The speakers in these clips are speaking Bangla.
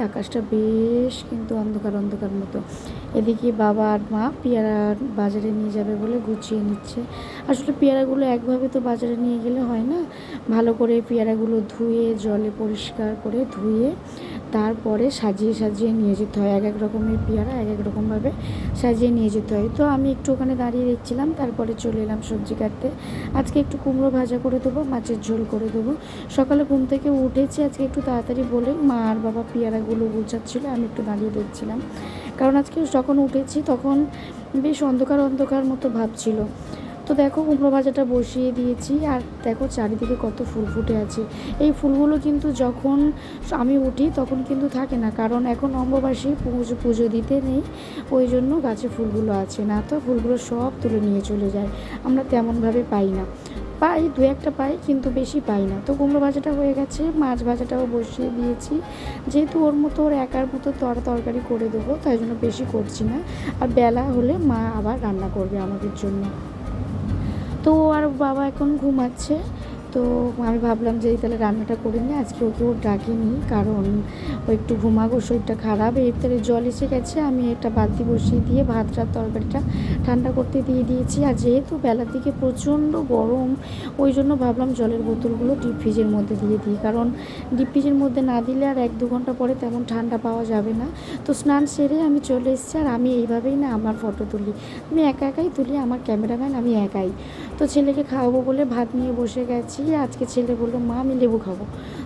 আকাশটা বেশ কিন্তু অন্ধকার অন্ধকার মতো। এদিকে বাবা আর মা পেয়ারা বাজারে নিয়ে যাবে বলে গুছিয়ে নিচ্ছে। আসলে পেয়ারাগুলো একভাবে তো বাজারে নিয়ে গেলে হয় না, ভালো করে পেয়ারাগুলো ধুয়ে জলে পরিষ্কার করে ধুয়ে তারপরে সাজিয়ে সাজিয়ে নিয়ে যেতে হয়। এক এক রকমের পেয়ারা এক এক রকমভাবে সাজিয়ে নিয়ে যেতে হয়। তো আমি একটু ওখানে দাঁড়িয়ে দেখছিলাম, তারপরে চলে এলাম সবজি কাটতে। আজকে একটু কুমড়ো ভাজা করে দেবো, মাছের ঝোল করে দেবো। সকালে ঘুম থেকে উঠেছি আজকে একটু তাড়াতাড়ি বলে, মা আর বাবা পেয়ারাগুলো গুছাচ্ছিলো, আমি একটু দাঁড়িয়ে দেখছিলাম। কারণ আজকে যখন উঠেছি তখন বেশ অন্ধকার অন্ধকার মতো ভাব ছিল। তো দেখো কুমড়ো ভাজাটা বসিয়ে দিয়েছি, আর দেখো চারিদিকে কত ফুল ফুটে আছে। এই ফুলগুলো কিন্তু যখন আমি উঠি তখন কিন্তু থাকে না, কারণ এখন অম্বুবাসী পুজো দিতে নেই, ওই জন্য গাছে ফুলগুলো আছে না, তো ফুলগুলো সব তুলে নিয়ে চলে যায়। আমরা তেমনভাবে পাই না, পাই দু একটা পাই কিন্তু বেশি পাই না। তো কুমড়ো ভাজাটা হয়ে গেছে, মাছ ভাজাটাও বসিয়ে দিয়েছি। যেহেতু ওর মতো ওর একার মতো তরকারি করে দেবো, তাই জন্য বেশি করছি না। আর বেলা হলে মা আবার রান্না করবে আমাদের জন্য। তো আর বাবা এখন ঘুমাচ্ছে, তো আমি ভাবলাম যে তাহলে রান্নাটা করে নিই। আজকে ওকে ওর ডাকিনি, কারণ ও একটু ঘুমাগো, শরীরটা খারাপ। এর ভিতরে জল এসে গেছে, আমি একটা বালতি বসিয়ে দিয়ে ভাতটার তরকারিটা ঠান্ডা করতে দিয়ে দিয়েছি। আর যেহেতু বেলার দিকে প্রচণ্ড গরম, ওই জন্য ভাবলাম জলের বোতলগুলো ডিপ ফ্রিজের মধ্যে দিয়ে দিই, কারণ ডিপ ফ্রিজের মধ্যে না দিলে আর 1-2 ঘন্টা পরে তেমন ঠান্ডা পাওয়া যাবে না। তো স্নান সেরে আমি চলে এসেছি, আর আমি এইভাবেই না আমার ফটো তুলি, আমি একা একাই তুলি, আমার ক্যামেরাম্যান আমি একাই। তো ছেলেকে খাওয়াবো বলে ভাত নিয়ে বসে গেছি। আজকে ছেলে বললো, মা আমি লেবু খাবো,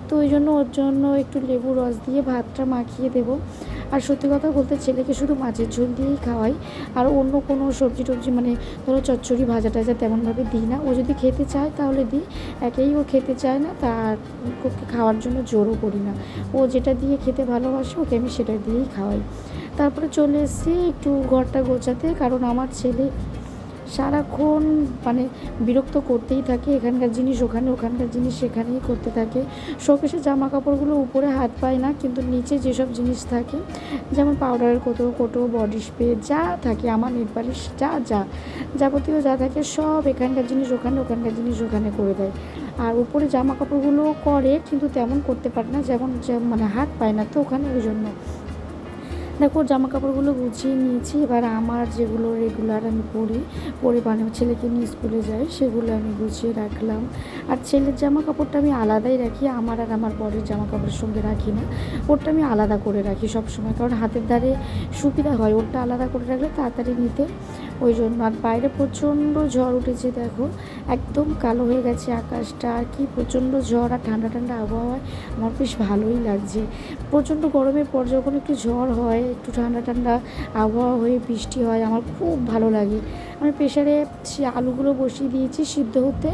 তো ওই জন্য ওর জন্য একটু লেবু রস দিয়ে ভাতটা মাখিয়ে দেবো। আর সত্যি কথা বলতে ছেলেকে শুধু মাছের ঝোল দিয়েই খাওয়াই, আর অন্য কোনো সবজি টবজি মানে ধরো চচ্চড়ি ভাজা টাজা তেমনভাবে দিই না। ও যদি খেতে চায় তাহলে দিই, একেই ও খেতে চায় না, তার ওকে খাওয়ার জন্য জোরও করি না। ও যেটা দিয়ে খেতে ভালোবাসে ওকে আমি সেটা দিয়েই খাওয়াই। তারপরে চলে এসেছি একটু ঘরটা গোছাতে, কারণ আমার ছেলে সারাক্ষণ মানে বিরক্ত করতেই থাকে, এখানকার জিনিস ওখানে, ওখানকার জিনিস সেখানেই করতে থাকে। শোকেসে জামা কাপড়গুলো উপরে হাত পায় না, কিন্তু নিচে যেসব জিনিস থাকে, যেমন পাউডারের কোটো বডি স্প্রে যা থাকে, আমার নেট পালিশ যা যাবতীয় যা থাকে সব এখানকার জিনিস ওখানে, ওখানকার জিনিস ওখানে করে দেয়। আর উপরে জামা কাপড়গুলো করে কিন্তু তেমন করতে পারে না, যেমন মানে হাত পায় না, তো ওখানে ওই জন্য। দেখো জামা কাপড়গুলো গুছিয়ে নিয়েছি। এবার আমার যেগুলো রেগুলার আমি পরে মানে ছেলেকে নিয়ে স্কুলে যাই, সেগুলো আমি গুছিয়ে রাখলাম। আর ছেলের জামা কাপড়টা আমি আলাদাই রাখি, আমার আর আমার বরের জামা কাপড়ের সঙ্গে রাখি না, ওরটা আমি আলাদা করে রাখি সবসময়, কারণ হাতের ধারে সুবিধা হয়, ওরটা আলাদা করে রাখলে তাড়াতাড়ি নিতে, ওই জন্য। আর বাইরে প্রচণ্ড ঝড় উঠেছে, দেখো একদম কালো হয়ে গেছে আকাশটা, আর কি প্রচণ্ড ঝড় আর ঠান্ডা ঠান্ডা আবহাওয়ায় আমার বেশ ভালোই লাগছে। প্রচণ্ড গরমের পর যখন একটু ঝড় হয়, একটু ঠান্ডা ঠান্ডা আবহাওয়া হয়ে বৃষ্টি হয়, আমার খুব ভালো লাগে। আমি প্রেসারে আলুগুলো বসিয়ে দিয়েছি সিদ্ধ হতে।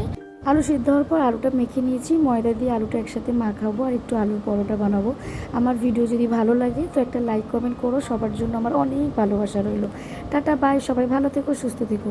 আলু সিদ্ধ হওয়ার পর আলুটা মেখে নিয়েছি, ময়দা দিয়ে আলুটা একসাথে মাখাবো আর একটু আলুর পরোটা বানাবো। আমার ভিডিও যদি ভালো লাগে তো একটা লাইক কমেন্ট করো, সবার জন্য আমার অনেক ভালোবাসা রইলো। টাটা বাই, সবাই ভালো থেকো, সুস্থ থেকো।